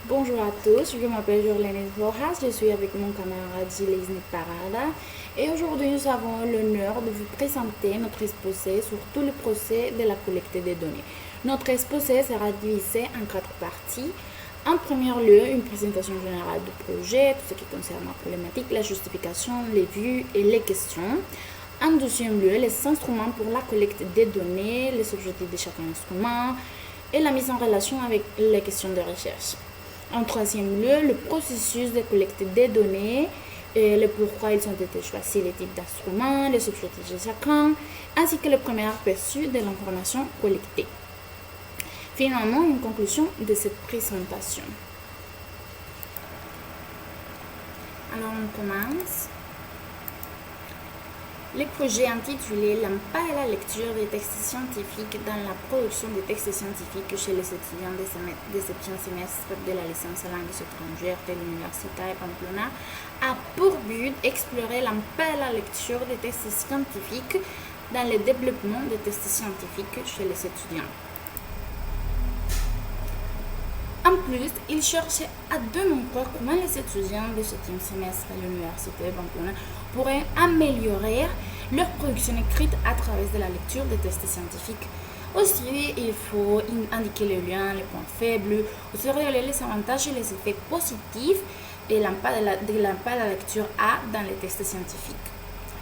Bonjour à tous, je m'appelle Jorlene Rojas, je suis avec mon camarade Gilles Parada et aujourd'hui nous avons l'honneur de vous présenter notre exposé sur tout le procès de la collecte des données. Notre exposé sera divisé en 4 parties. En premier lieu, une présentation générale du projet, tout ce qui concerne la problématique, la justification, les vues et les questions. En deuxième lieu, les instruments pour la collecte des données, les objectifs de chaque instrument et la mise en relation avec les questions de recherche. En troisième lieu, le processus de collecte des données, le pourquoi ils ont été choisis, les types d'instruments, les objectifs de chacun, ainsi que le premier aperçu de l'information collectée. Finalement, une conclusion de cette présentation. Alors, on commence. Le projet intitulé L'emploi et la lecture des textes scientifiques dans la production des textes scientifiques chez les étudiants des 7e semestre de la licence en langues étrangères de l'Université de Pamplona a pour but d'explorer l'emploi et la lecture des textes scientifiques dans le développement des textes scientifiques chez les étudiants. En plus, il cherchait à démontrer comment les étudiants du 7e semestre de l'Université de Pamplona pourraient améliorer leur production écrite à travers de la lecture des textes scientifiques. Aussi, il faut indiquer les liens, les points faibles, aussi révéler les avantages et les effets positifs de l'impact de la lecture A dans les textes scientifiques.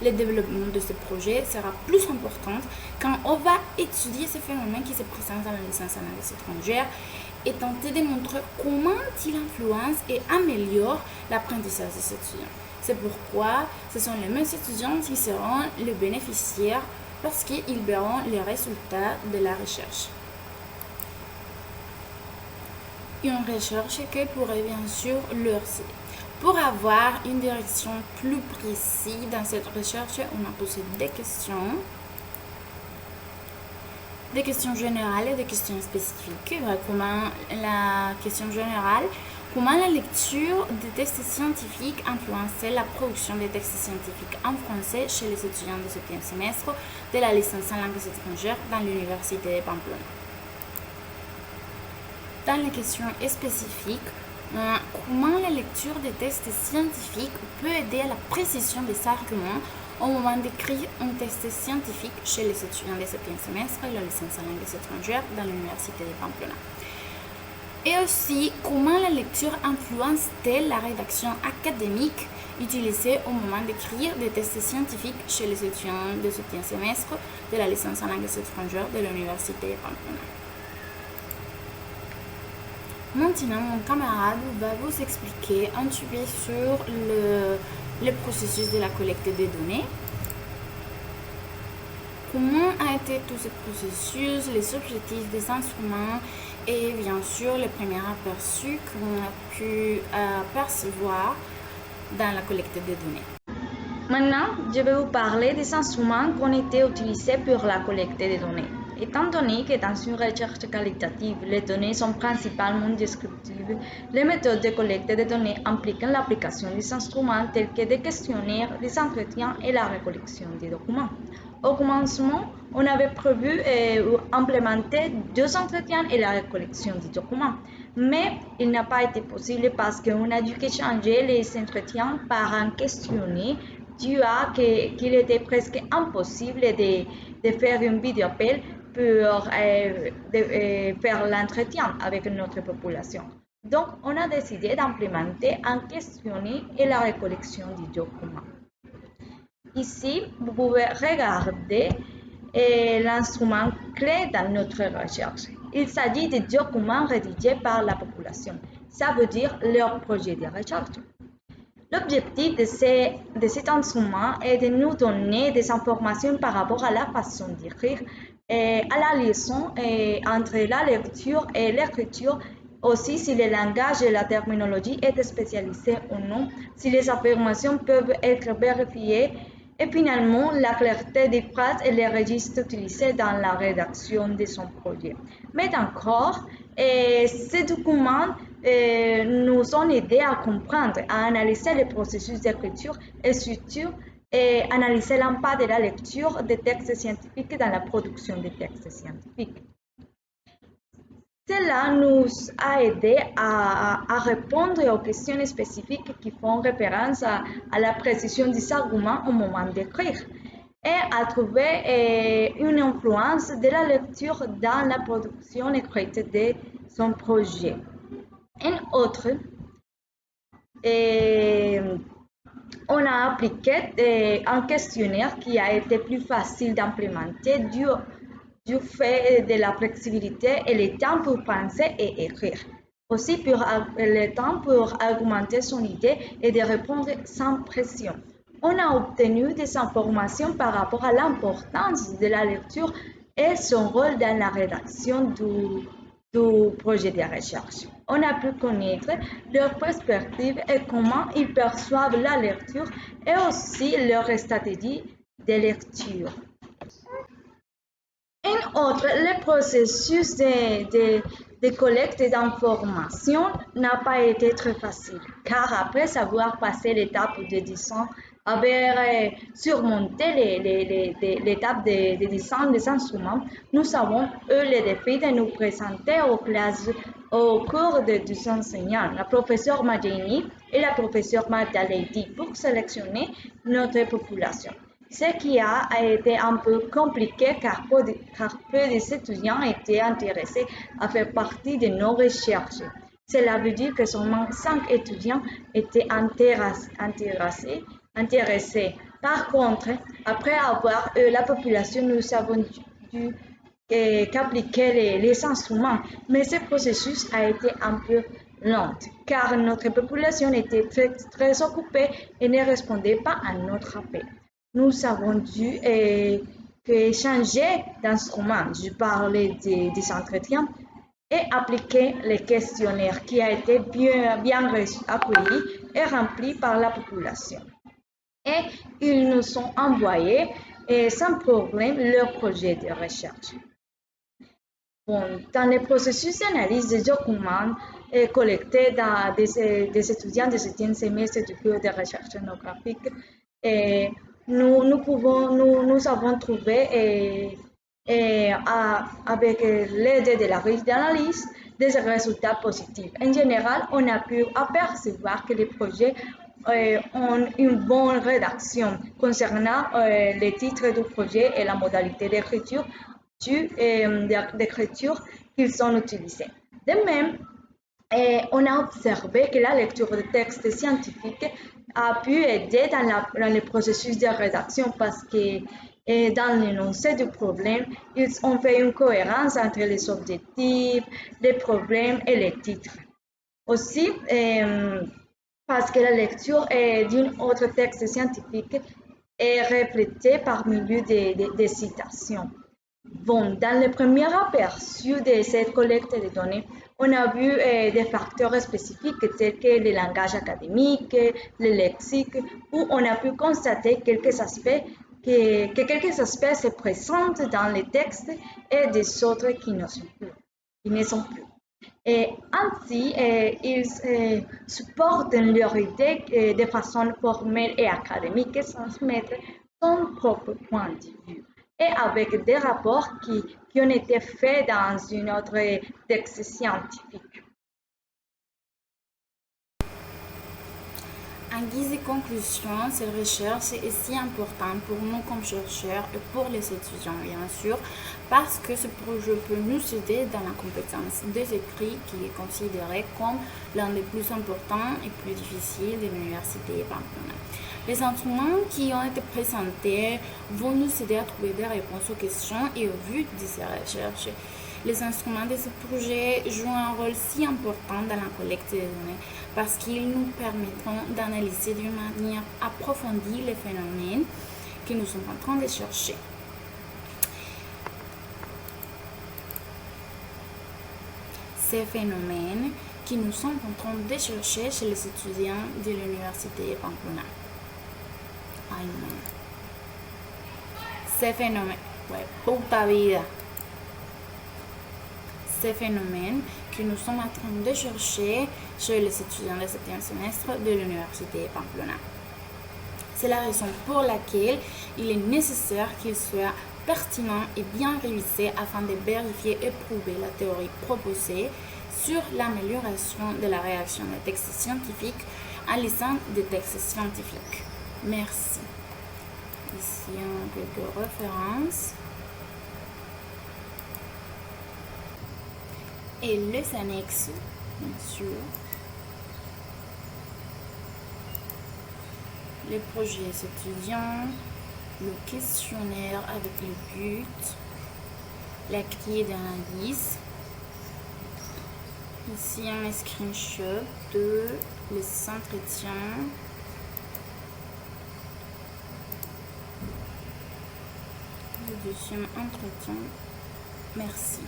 Le développement de ce projet sera plus important quand on va étudier ces phénomènes qui se présentent dans la licence en langues étrangères et tenter de montrer comment il influence et améliore l'apprentissage des étudiants. C'est pourquoi ce sont les mêmes étudiants qui seront les bénéficiaires parce qu'ils verront les résultats de la recherche. Une recherche qui pourrait bien sûr leur aider. Pour avoir une direction plus précise dans cette recherche, on a posé des questions générales et des questions spécifiques. Comment la question générale, comment la lecture des textes scientifiques influençait la production des textes scientifiques en français chez les étudiants du 7e semestre de la licence en langues étrangères dans l'Université de Pamplona. Dans les questions spécifiques, comment la lecture des textes scientifiques peut aider à la précision des arguments au moment d'écrire un texte scientifique chez les étudiants du 7e semestre de la licence en langues étrangères dans l'Université de Pamplona. Et aussi, comment la lecture influence-t-elle la rédaction académique utilisée au moment d'écrire des textes scientifiques chez les étudiants du 7e semestre de la licence en langues étrangères de l'Université de Pamplona. Maintenant, mon camarade va vous expliquer un petit peu sur le processus de la collecte des données. Comment a été tout ce processus, les objectifs des instruments et bien sûr les premiers aperçus qu'on a pu percevoir dans la collecte des données. Maintenant, je vais vous parler des instruments qui ont été utilisés pour la collecte des données. Étant donné que dans une recherche qualitative, les données sont principalement descriptives, les méthodes de collecte des données impliquent l'application des instruments tels que des questionnaires, des entretiens et la récollection des documents. Au commencement, on avait prévu implémenter 2 entretiens et la récollection des documents, mais il n'a pas été possible parce qu'on a dû changer les entretiens par un questionnaire dû à qu'il était presque impossible de faire une vidéo appel pour faire l'entretien avec notre population. Donc, on a décidé d'implémenter un questionnaire et la récollection des documents. Ici, vous pouvez regarder l'instrument clé dans notre recherche. Il s'agit de documents rédigés par la population. Ça veut dire leur projet de recherche. L'objectif de cet instrument est de nous donner des informations par rapport à la façon d'écrire et à la liaison entre la lecture et l'écriture, aussi si le langage et la terminologie est spécialisée ou non, si les affirmations peuvent être vérifiées et finalement la clarté des phrases et les registres utilisés dans la rédaction de son projet. Mais encore, ces documents nous ont aidé à comprendre, à analyser le processus d'écriture et surtout analyser l'impact de la lecture des textes scientifiques dans la production des textes scientifiques. Cela nous a aidé à répondre aux questions spécifiques qui font référence à la précision des arguments au moment d'écrire et à trouver une influence de la lecture dans la production écrite de son projet. En outre, on a appliqué un questionnaire qui a été plus facile d'implémenter du fait de la flexibilité et le temps pour penser et écrire. Aussi le temps pour argumenter son idée et de répondre sans pression. On a obtenu des informations par rapport à l'importance de la lecture et son rôle dans la rédaction du projet de recherche. On a pu connaître leur perspective et comment ils perçoivent la lecture et aussi leur stratégie de lecture. En outre, le processus de collecte d'informations n'a pas été très facile, car après avoir passé l'étape de design, avoir surmonté l'étape de design des instruments, nous avons eu le défi de nous présenter aux classes au cours de deux enseignants, la professeure Madeni et la professeure Magdaleti, pour sélectionner notre population. Ce qui a été un peu compliqué car peu d'étudiants étaient intéressés à faire partie de nos recherches. Cela veut dire que seulement 5 étudiants étaient intéressés. Par contre, après avoir eu la population, nous avons dû qu'appliquer les instruments, mais ce processus a été un peu lent car notre population était très occupée et ne répondait pas à notre appel. Nous avons dû changer d'instrument. Je parlais des entretiens et appliquer le questionnaire qui a été bien accueilli et rempli par la population. Et ils nous ont envoyé sans problème leur projet de recherche. Bon, dans le processus d'analyse des documents collectés des étudiants des 7e semestre du cours de recherche ethnographique, nous avons trouvé avec l'aide de la riche d'analyse des résultats positifs. En général, on a pu apercevoir que les projets ont une bonne rédaction concernant le titre du projet et la modalité d'écriture qu'ils ont utilisés. De même, on a observé que la lecture de textes scientifiques a pu aider dans le processus de rédaction parce que dans l'énoncé du problème, ils ont fait une cohérence entre les objectifs, les problèmes et les titres. Aussi, parce que la lecture d'un autre texte scientifique est reflétée par milieu des citations. Bon, dans le premier aperçu de cette collecte de données, on a vu des facteurs spécifiques tels que le langage académique, le lexique, où on a pu constater que quelques aspects se présentent dans les textes et des autres qui ne sont plus. Et ainsi, ils supportent leur idée de façon formelle et académique sans mettre son propre point de vue et avec des rapports qui ont été faits dans une autre texte scientifique. En guise de conclusion, cette recherche est si importante pour nous comme chercheurs et pour les étudiants, bien sûr, parce que ce projet peut nous aider dans la compétence des écrits qui est considéré comme l'un des plus importants et plus difficiles de l'université Pamplona. Les instruments qui ont été présentés vont nous aider à trouver des réponses aux questions et au but de ces recherches. Les instruments de ce projet jouent un rôle si important dans la collecte des données parce qu'ils nous permettront d'analyser d'une manière approfondie les phénomènes que nous sommes en train de chercher. Ces phénomènes que nous sommes en train de chercher chez les étudiants de l'université Pamplona. Ay, no. Ces phénomènes, puta vida. Ces phénomènes que nous sommes en train de chercher chez les étudiants de 7e semestre de l'université Pamplona. C'est la raison pour laquelle il est nécessaire qu'ils soient pertinent et bien révisé afin de vérifier et prouver la théorie proposée sur l'amélioration de la réaction des textes scientifiques en lisant des textes scientifiques. Merci. Ici, on a quelques références. Et les annexes, bien sûr. Les projets étudiants, le questionnaire avec le but, la clé d'analyse. Ici, un screenshot de les entretiens. Le deuxième entretien. Merci.